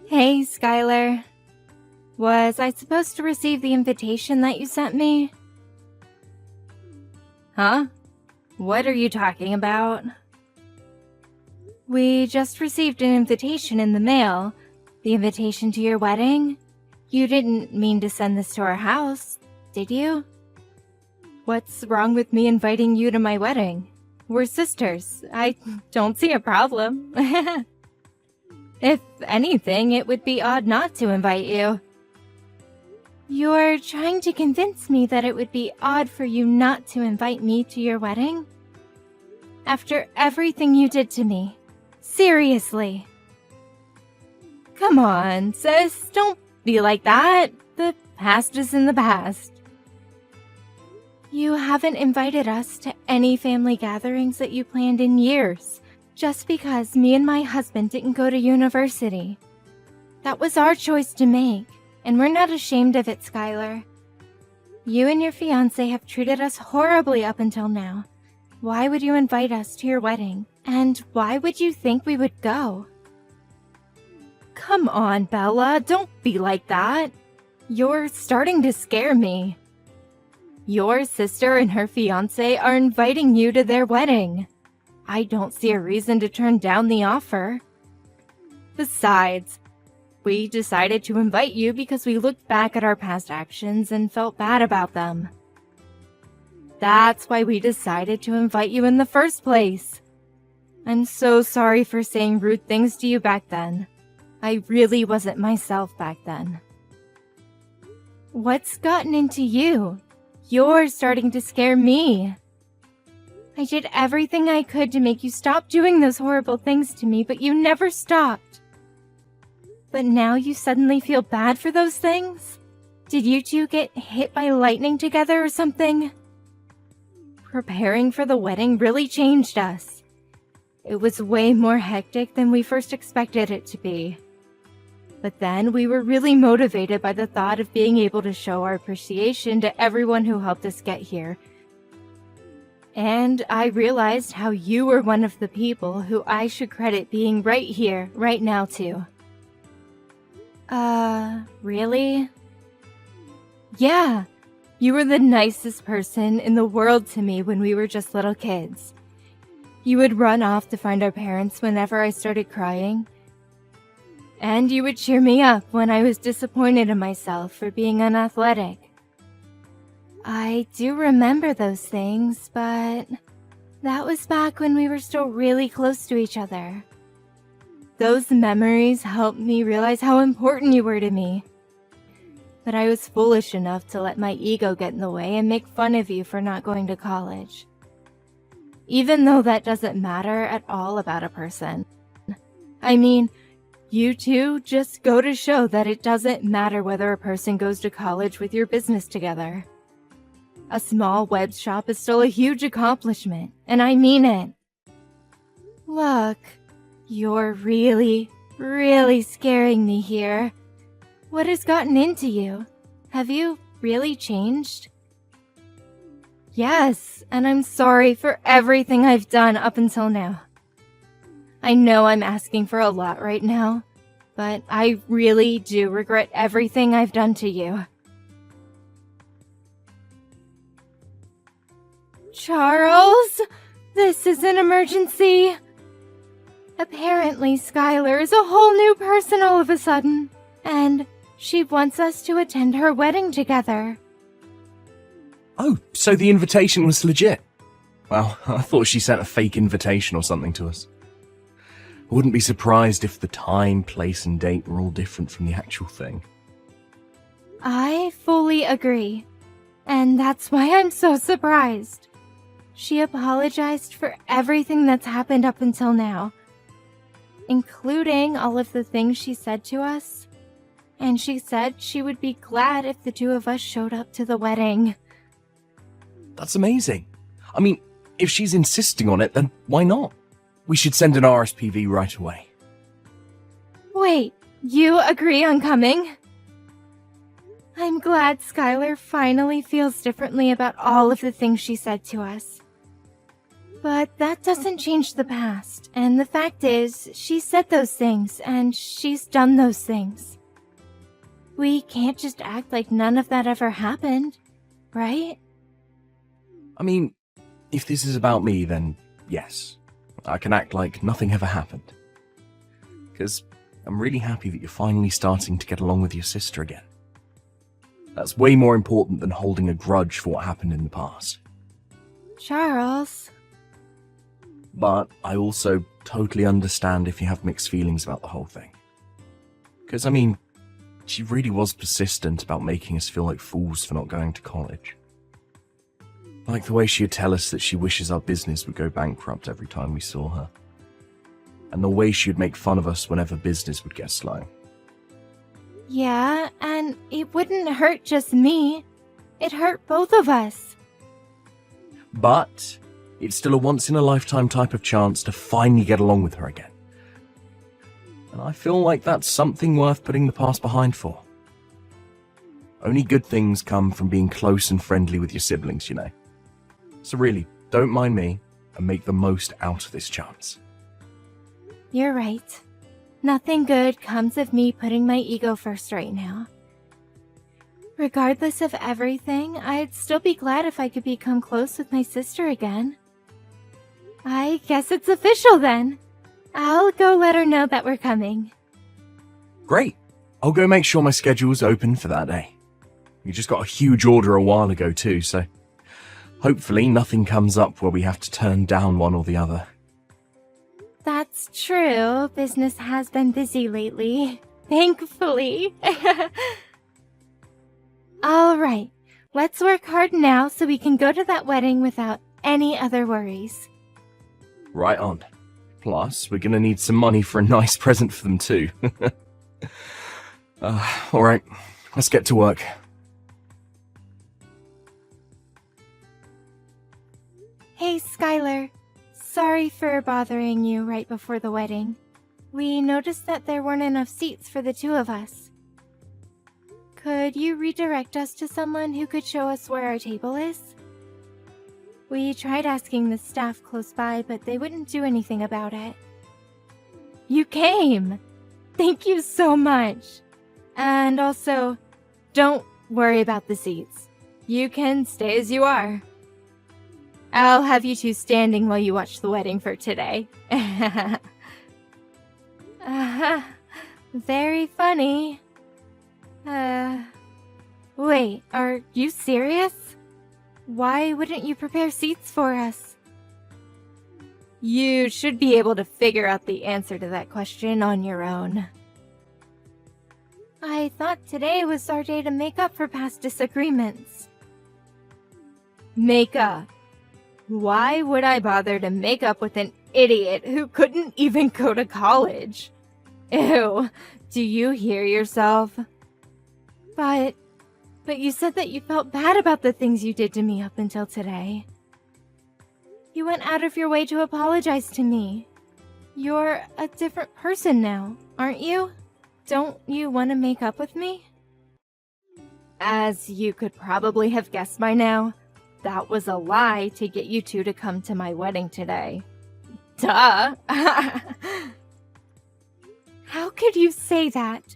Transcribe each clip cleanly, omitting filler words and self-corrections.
Hey, Skylar. Was I supposed to receive the invitation that you sent me? Huh? What are you talking about? We just received an invitation in the mail. The invitation to your wedding? You didn't mean to send this to our house, did you? What's wrong with me inviting you to my wedding? We're sisters. I don't see a problem. If anything, it would be odd not to invite you. You're trying to convince me that it would be odd for you not to invite me to your wedding? After everything you did to me. Seriously. Come on, sis. Don't be like that. The past is in the past. You haven't invited us to any family gatherings that you planned in years, just because me and my husband didn't go to university. That was our choice to make, and we're not ashamed of it, Skylar. You and your fiancé have treated us horribly up until now. Why would you invite us to your wedding? And why would you think we would go? Come on, Bella, don't be like that. You're starting to scare me. Your sister and her fiancé are inviting you to their wedding. I don't see a reason to turn down the offer. Besides, we decided to invite you because we looked back at our past actions and felt bad about them. That's why we decided to invite you in the first place. I'm so sorry for saying rude things to you back then. I really wasn't myself back then. What's gotten into you? You're starting to scare me. I did everything I could to make you stop doing those horrible things to me, but you never stopped. But now you suddenly feel bad for those things? Did you two get hit by lightning together or something? Preparing for the wedding really changed us. It was way more hectic than we first expected it to be. But then we were really motivated by the thought of being able to show our appreciation to everyone who helped us get here. And I realized how you were one of the people who I should credit being right here, right now too. Really? Yeah, you were the nicest person in the world to me when we were just little kids. You would run off to find our parents whenever I started crying. And you would cheer me up when I was disappointed in myself for being unathletic. I do remember those things, but that was back when we were still really close to each other. Those memories helped me realize how important you were to me. But I was foolish enough to let my ego get in the way and make fun of you for not going to college. Even though that doesn't matter at all about a person. I mean, you two just go to show that it doesn't matter whether a person goes to college with your business together. A small web shop is still a huge accomplishment, and I mean it. Look, you're really, really scaring me here. What has gotten into you? Have you really changed? Yes, and I'm sorry for everything I've done up until now. I know I'm asking for a lot right now, but I really do regret everything I've done to you. Charles, this is an emergency. Apparently, Skylar is a whole new person all of a sudden, and she wants us to attend her wedding together. Oh, so the invitation was legit? Well, I thought she sent a fake invitation or something to us. I wouldn't be surprised if the time, place, and date were all different from the actual thing. I fully agree, and that's why I'm so surprised. She apologized for everything that's happened up until now, including all of the things she said to us, and she said she would be glad if the two of us showed up to the wedding. That's amazing. I mean, if she's insisting on it, then why not? We should send an RSPV right away. Wait, you agree on coming? I'm glad Skylar finally feels differently about all of the things she said to us. But that doesn't change the past, and the fact is, she said those things, and she's done those things. We can't just act like none of that ever happened, right? I mean, if this is about me, then yes. I can act like nothing ever happened. Because I'm really happy that you're finally starting to get along with your sister again. That's way more important than holding a grudge for what happened in the past. Charles. But I also totally understand if you have mixed feelings about the whole thing. Because, I mean, she really was persistent about making us feel like fools for not going to college. Like the way she'd tell us that she wishes our business would go bankrupt every time we saw her. And the way she'd make fun of us whenever business would get slow. Yeah, and it wouldn't hurt just me. It hurt both of us. But it's still a once-in-a-lifetime type of chance to finally get along with her again. And I feel like that's something worth putting the past behind for. Only good things come from being close and friendly with your siblings, you know. So really, don't mind me and make the most out of this chance. You're right. Nothing good comes of me putting my ego first right now. Regardless of everything, I'd still be glad if I could become close with my sister again. I guess it's official then. I'll go let her know that we're coming. Great. I'll go make sure my schedule's open for that day. We just got a huge order a while ago too, so hopefully nothing comes up where we have to turn down one or the other. That's true. Business has been busy lately. Thankfully. All right. Let's work hard now so we can go to that wedding without any other worries. Right on. Plus, we're gonna need some money for a nice present for them too. Alright, let's get to work. Hey, Skylar. Sorry for bothering you right before the wedding. We noticed that there weren't enough seats for the two of us. Could you redirect us to someone who could show us where our table is? We tried asking the staff close by, but they wouldn't do anything about it. You came! Thank you so much! And also, don't worry about the seats. You can stay as you are. I'll have you two standing while you watch the wedding for today. Very funny. Wait, are you serious? Why wouldn't you prepare seats for us? You should be able to figure out the answer to that question on your own. I thought today was our day to make up for past disagreements. Make up? Why would I bother to make up with an idiot who couldn't even go to college? Ew, do you hear yourself? But you said that you felt bad about the things you did to me up until today. You went out of your way to apologize to me. You're a different person now, aren't you? Don't you want to make up with me? As you could probably have guessed by now, that was a lie to get you two to come to my wedding today. Duh! How could you say that?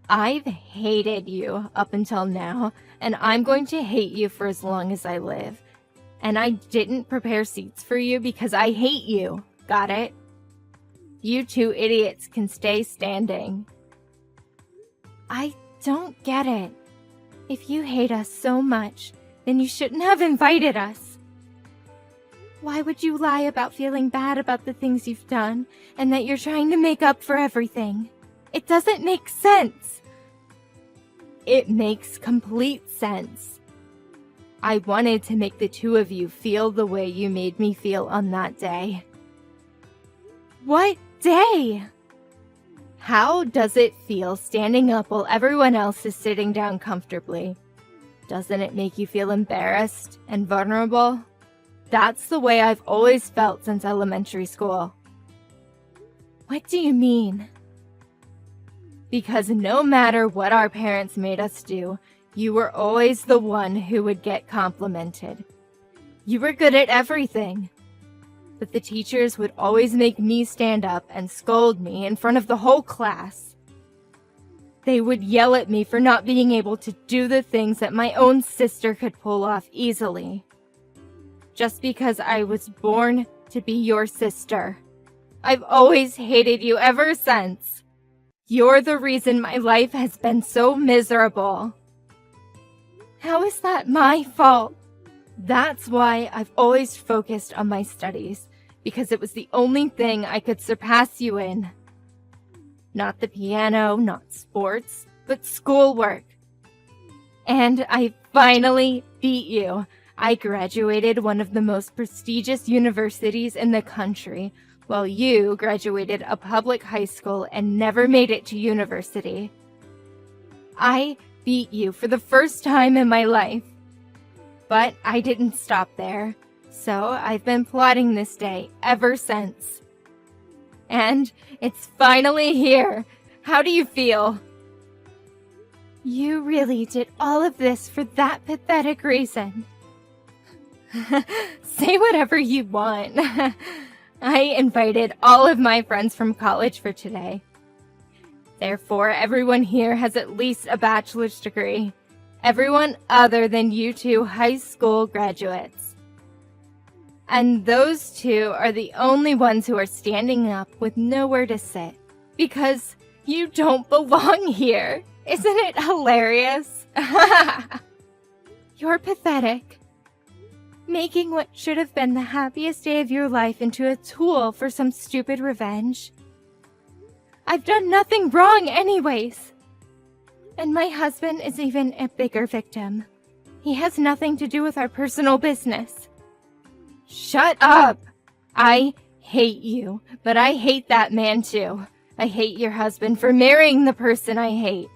I've hated you up until now, and I'm going to hate you for as long as I live. And I didn't prepare seats for you because I hate you. Got it? You two idiots can stay standing. I don't get it. If you hate us so much, then you shouldn't have invited us. Why would you lie about feeling bad about the things you've done and that you're trying to make up for everything? It doesn't make sense. It makes complete sense. I wanted to make the two of you feel the way you made me feel on that day. What day? How does it feel standing up while everyone else is sitting down comfortably? Doesn't it make you feel embarrassed and vulnerable? That's the way I've always felt since elementary school. What do you mean? Because no matter what our parents made us do, you were always the one who would get complimented. You were good at everything. but the teachers would always make me stand up and scold me in front of the whole class. They would yell at me for not being able to do the things that my own sister could pull off easily. Just because I was born to be your sister. I've always hated you ever since. You're the reason my life has been so miserable. How is that my fault? That's why I've always focused on my studies, because it was the only thing I could surpass you in. Not the piano, not sports, but schoolwork. And I finally beat you. I graduated one of the most prestigious universities in the country, while you graduated a public high school and never made it to university. I beat you for the first time in my life. But I didn't stop there, so I've been plotting this day ever since. And it's finally here. How do you feel? You really did all of this for that pathetic reason. Say whatever you want. I invited all of my friends from college for today. Therefore, everyone here has at least a bachelor's degree. Everyone other than you two high school graduates. And those two are the only ones who are standing up with nowhere to sit. Because you don't belong here. Isn't it hilarious? You're pathetic. Making what should have been the happiest day of your life into a tool for some stupid revenge. I've done nothing wrong anyways. And my husband is even a bigger victim. He has nothing to do with our personal business. Shut up! I hate you, but I hate that man too. I hate your husband for marrying the person I hate.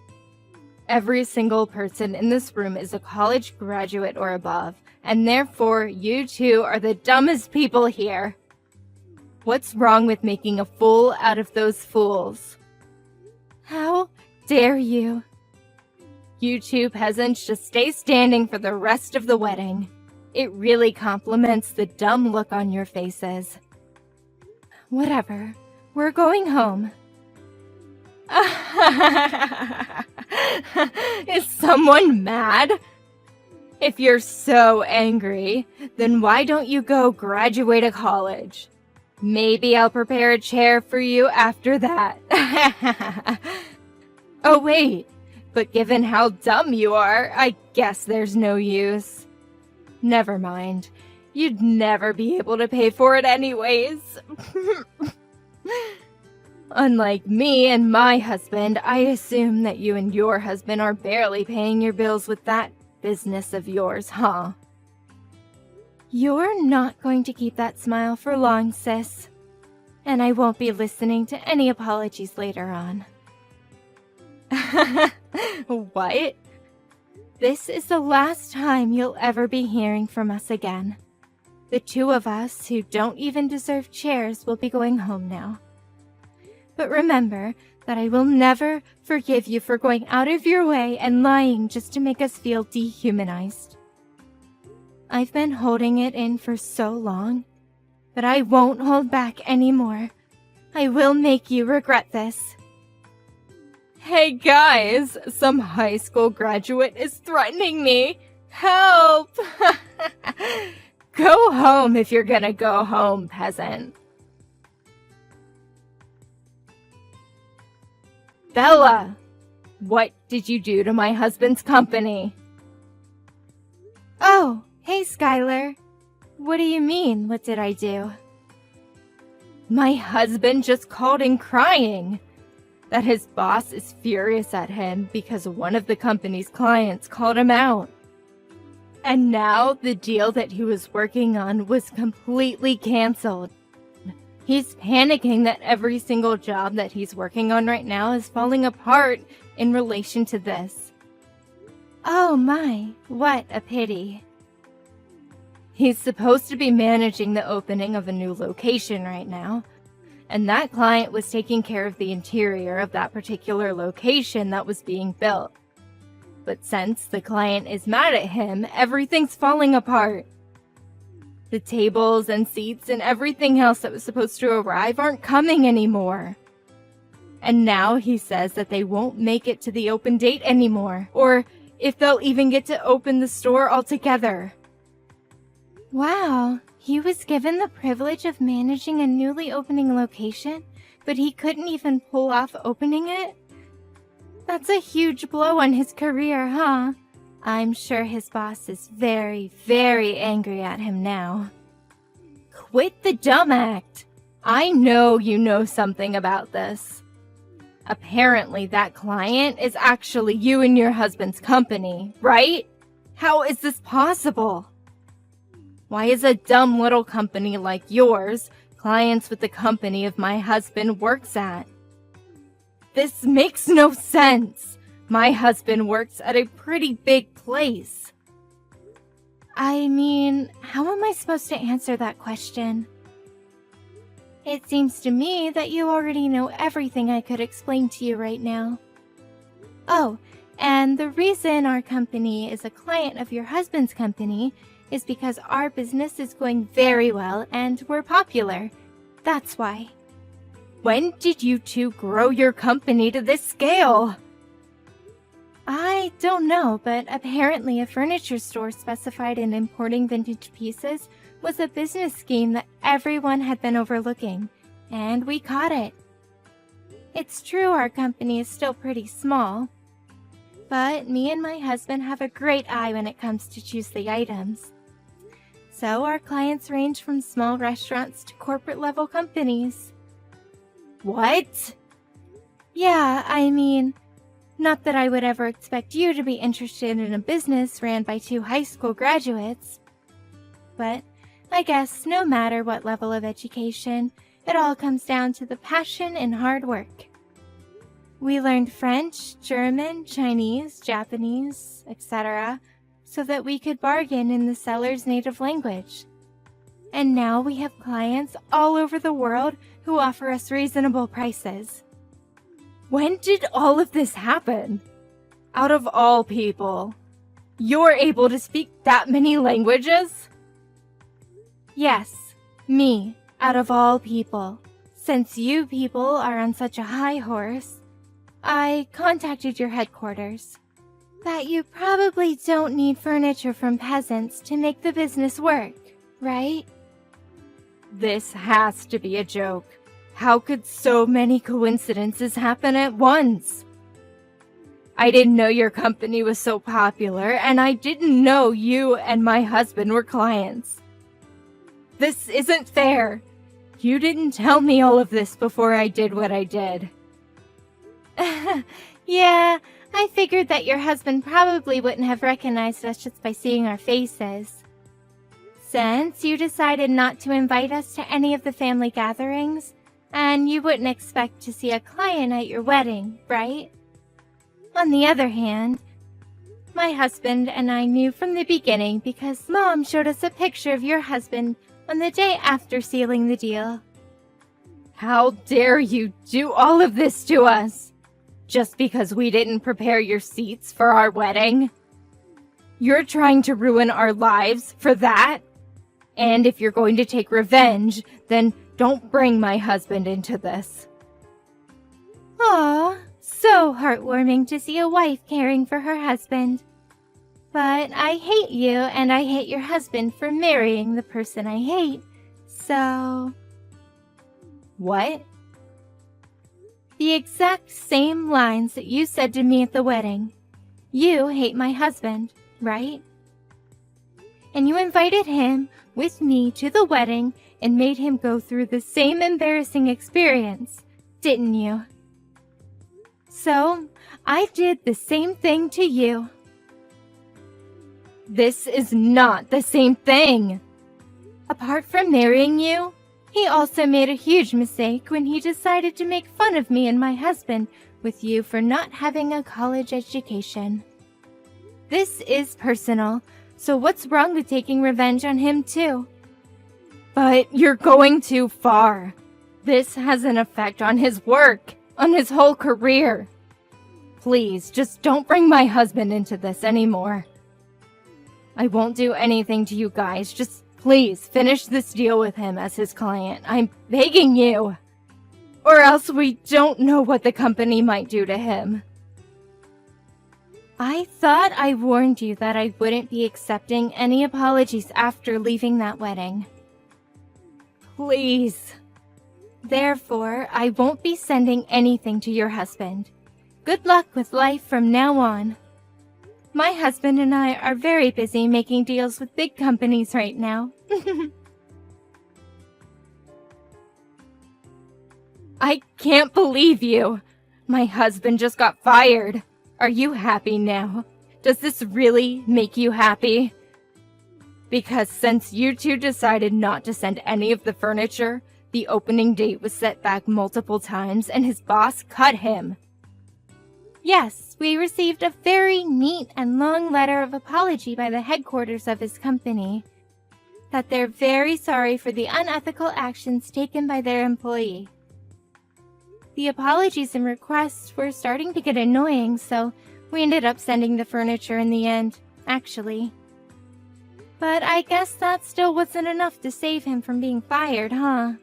Every single person in this room is a college graduate or above, and therefore you two are the dumbest people here. What's wrong with making a fool out of those fools? How dare you? You two peasants just stay standing for the rest of the wedding. It really compliments the dumb look on your faces. Whatever. We're going home. Is someone mad? If you're so angry, then why don't you go graduate a college? Maybe I'll prepare a chair for you after that. Oh wait, but given how dumb you are, I guess there's no use. Never mind. You'd never be able to pay for it anyways. Unlike me and my husband, I assume that you and your husband are barely paying your bills with that business of yours, huh? You're not going to keep that smile for long, sis. And I won't be listening to any apologies later on. What? This is the last time you'll ever be hearing from us again. The two of us who don't even deserve chairs will be going home now. But remember that I will never forgive you for going out of your way and lying just to make us feel dehumanized. I've been holding it in for so long, but I won't hold back anymore. I will make you regret this. Hey guys, some high school graduate is threatening me. Help! Go home if you're gonna go home, peasant. Bella, what did you do to my husband's company? Oh, hey Skylar. What do you mean, what did I do? My husband just called in crying that his boss is furious at him because one of the company's clients called him out. And now the deal that he was working on was completely canceled. He's panicking that every single job that he's working on right now is falling apart in relation to this. Oh my, what a pity. He's supposed to be managing the opening of a new location right now, and that client was taking care of the interior of that particular location that was being built. But since the client is mad at him, everything's falling apart. The tables and seats and everything else that was supposed to arrive aren't coming anymore. And now he says that they won't make it to the open date anymore, or if they'll even get to open the store altogether. Wow, he was given the privilege of managing a newly opening location, but he couldn't even pull off opening it? That's a huge blow on his career, huh? I'm sure his boss is very, very angry at him now. Quit the dumb act. I know you know something about this. Apparently that client is actually you and your husband's company, right? How is this possible? Why is a dumb little company like yours clients with the company of my husband works at? This makes no sense. My husband works at a pretty big place. I mean, how am I supposed to answer that question? It seems to me that you already know everything I could explain to you right now. Oh, and the reason our company is a client of your husband's company is because our business is going very well and we're popular. That's why. When did you two grow your company to this scale? I don't know, but apparently a furniture store specified in importing vintage pieces was a business scheme that everyone had been overlooking, and we caught it. It's true our company is still pretty small, but me and my husband have a great eye when it comes to choose the items. So our clients range from small restaurants to corporate-level companies. What? Yeah, I mean, not that I would ever expect you to be interested in a business ran by 2 high school graduates. But I guess no matter what level of education, it all comes down to the passion and hard work. We learned French, German, Chinese, Japanese, etc., so that we could bargain in the seller's native language. And now we have clients all over the world who offer us reasonable prices. When did all of this happen? Out of all people, you're able to speak that many languages? Yes, me, out of all people. Since you people are on such a high horse, I contacted your headquarters. That you probably don't need furniture from peasants to make the business work, right? This has to be a joke. How could so many coincidences happen at once? I didn't know your company was so popular, and I didn't know you and my husband were clients. This isn't fair. You didn't tell me all of this before I did what I did. Yeah, I figured that your husband probably wouldn't have recognized us just by seeing our faces. Since you decided not to invite us to any of the family gatherings, and you wouldn't expect to see a client at your wedding, right? On the other hand, my husband and I knew from the beginning because Mom showed us a picture of your husband on the day after sealing the deal. How dare you do all of this to us? Just because we didn't prepare your seats for our wedding? You're trying to ruin our lives for that? And if you're going to take revenge, then don't bring my husband into this. Aw, so heartwarming to see a wife caring for her husband. But I hate you and I hate your husband for marrying the person I hate, so... What? The exact same lines that you said to me at the wedding. You hate my husband, right? And you invited him with me to the wedding and made him go through the same embarrassing experience, didn't you? So, I did the same thing to you. This is not the same thing. Apart from marrying you, he also made a huge mistake when he decided to make fun of me and my husband with you for not having a college education. This is personal, so what's wrong with taking revenge on him too? But you're going too far. This has an effect on his work, on his whole career. Please, just don't bring my husband into this anymore. I won't do anything to you guys, just Please finish this deal with him as his client. I'm begging you. Or else we don't know what the company might do to him. I thought I warned you that I wouldn't be accepting any apologies after leaving that wedding. Please. Therefore, I won't be sending anything to your husband. Good luck with life from now on. My husband and I are very busy making deals with big companies right now. I can't believe you. My husband just got fired. Are you happy now? Does this really make you happy? Because since you two decided not to send any of the furniture, the opening date was set back multiple times and his boss cut him. Yes, we received a very neat and long letter of apology by the headquarters of his company, that they're very sorry for the unethical actions taken by their employee. The apologies and requests were starting to get annoying, so we ended up sending the furniture in the end, actually. But I guess that still wasn't enough to save him from being fired, huh?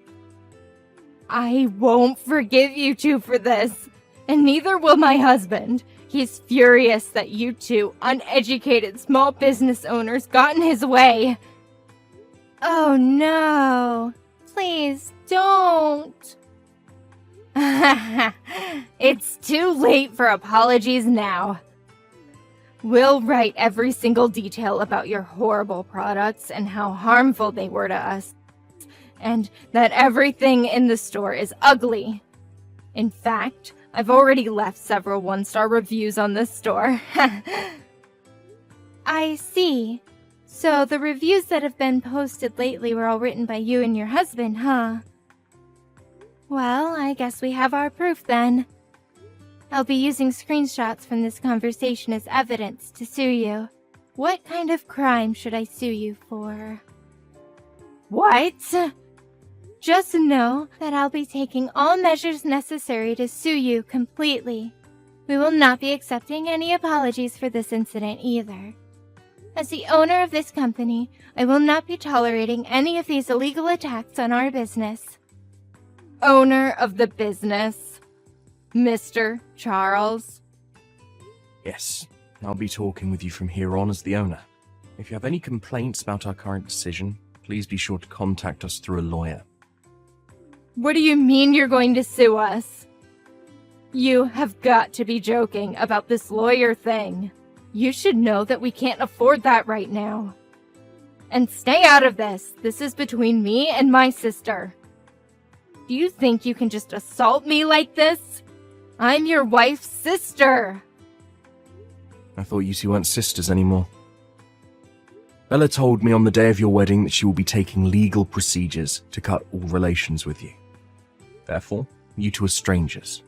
I won't forgive you two for this, and neither will my husband. He's furious that you two uneducated small business owners got in his way. Oh no, please don't. It's too late for apologies now. We'll write every single detail about your horrible products and how harmful they were to us, and that everything in the store is ugly. In fact, I've already left several one-star reviews on this store. I see. So the reviews that have been posted lately were all written by you and your husband, huh? Well, I guess we have our proof then. I'll be using screenshots from this conversation as evidence to sue you. What kind of crime should I sue you for? What? Just know that I'll be taking all measures necessary to sue you completely. We will not be accepting any apologies for this incident either. As the owner of this company, I will not be tolerating any of these illegal attacks on our business. Owner of the business? Mr. Charles? Yes, I'll be talking with you from here on as the owner. If you have any complaints about our current decision, please be sure to contact us through a lawyer. What do you mean you're going to sue us? You have got to be joking about this lawyer thing. You should know that we can't afford that right now. And stay out of this. This is between me and my sister. Do you think you can just assault me like this? I'm your wife's sister. I thought you two weren't sisters anymore. Bella told me on the day of your wedding that she will be taking legal procedures to cut all relations with you. Therefore, you two are strangers.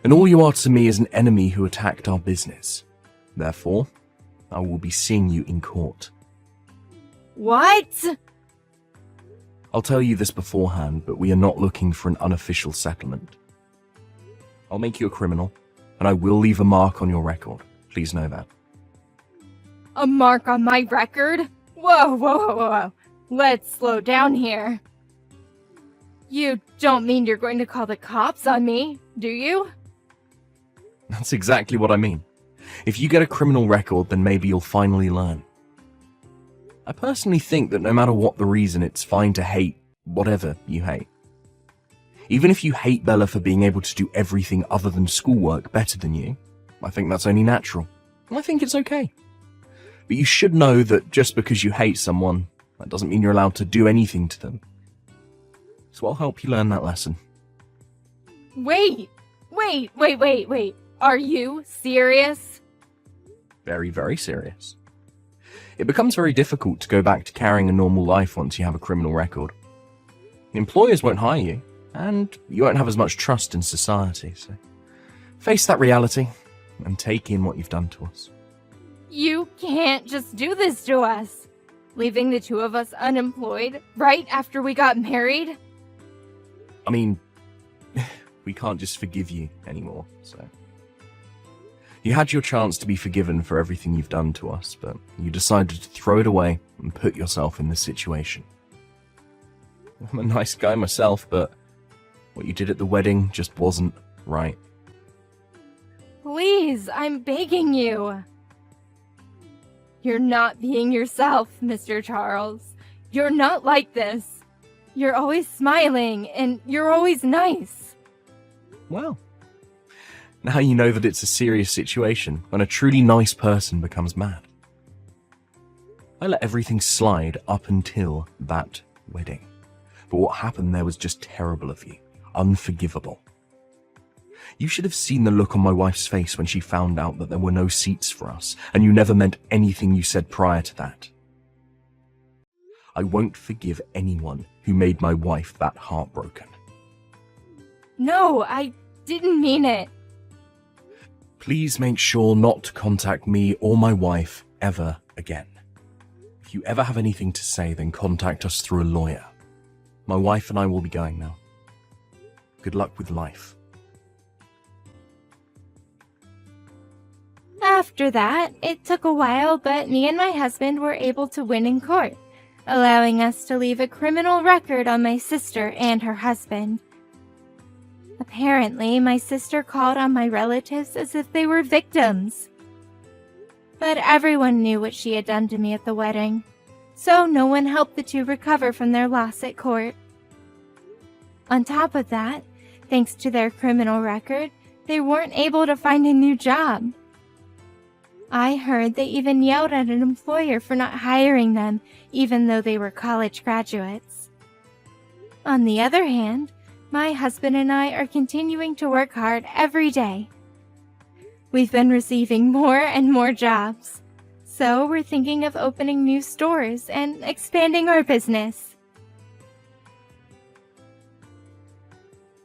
And all you are to me is an enemy who attacked our business. Therefore, I will be seeing you in court. What? I'll tell you this beforehand, but we are not looking for an unofficial settlement. I'll make you a criminal, and I will leave a mark on your record. Please know that. A mark on my record? Whoa. Let's slow down here. You don't mean you're going to call the cops on me, do you? That's exactly what I mean. If you get a criminal record, then maybe you'll finally learn. I personally think that no matter what the reason, it's fine to hate whatever you hate. Even if you hate Bella for being able to do everything other than schoolwork better than you, I think that's only natural. And I think it's okay. But you should know that just because you hate someone, that doesn't mean you're allowed to do anything to them. So I'll help you learn that lesson. Wait. Are you serious? Very, very serious. It becomes very difficult to go back to carrying a normal life once you have a criminal record. Employers won't hire you, and you won't have as much trust in society, so face that reality and take in what you've done to us. You can't just do this to us. Leaving the two of us unemployed right after we got married? I mean, we can't just forgive you anymore, so... You had your chance to be forgiven for everything you've done to us, but you decided to throw it away and put yourself in this situation. I'm a nice guy myself, but what you did at the wedding just wasn't right. Please, I'm begging you. You're not being yourself, Mr. Charles. You're not like this. You're always smiling, and you're always nice. Well, now you know that it's a serious situation when a truly nice person becomes mad. I let everything slide up until that wedding. But what happened there was just terrible of you. Unforgivable. You should have seen the look on my wife's face when she found out that there were no seats for us, and you never meant anything you said prior to that. I won't forgive anyone who made my wife that heartbroken. No, I didn't mean it. Please make sure not to contact me or my wife ever again. If you ever have anything to say, then contact us through a lawyer. My wife and I will be going now. Good luck with life. After that, it took a while, but me and my husband were able to win in court, allowing us to leave a criminal record on my sister and her husband. Apparently, my sister called on my relatives as if they were victims. But everyone knew what she had done to me at the wedding, so no one helped the two recover from their loss at court. On top of that, thanks to their criminal record, they weren't able to find a new job. I heard they even yelled at an employer for not hiring them, even though they were college graduates. On the other hand, my husband and I are continuing to work hard every day. We've been receiving more and more jobs, so we're thinking of opening new stores and expanding our business.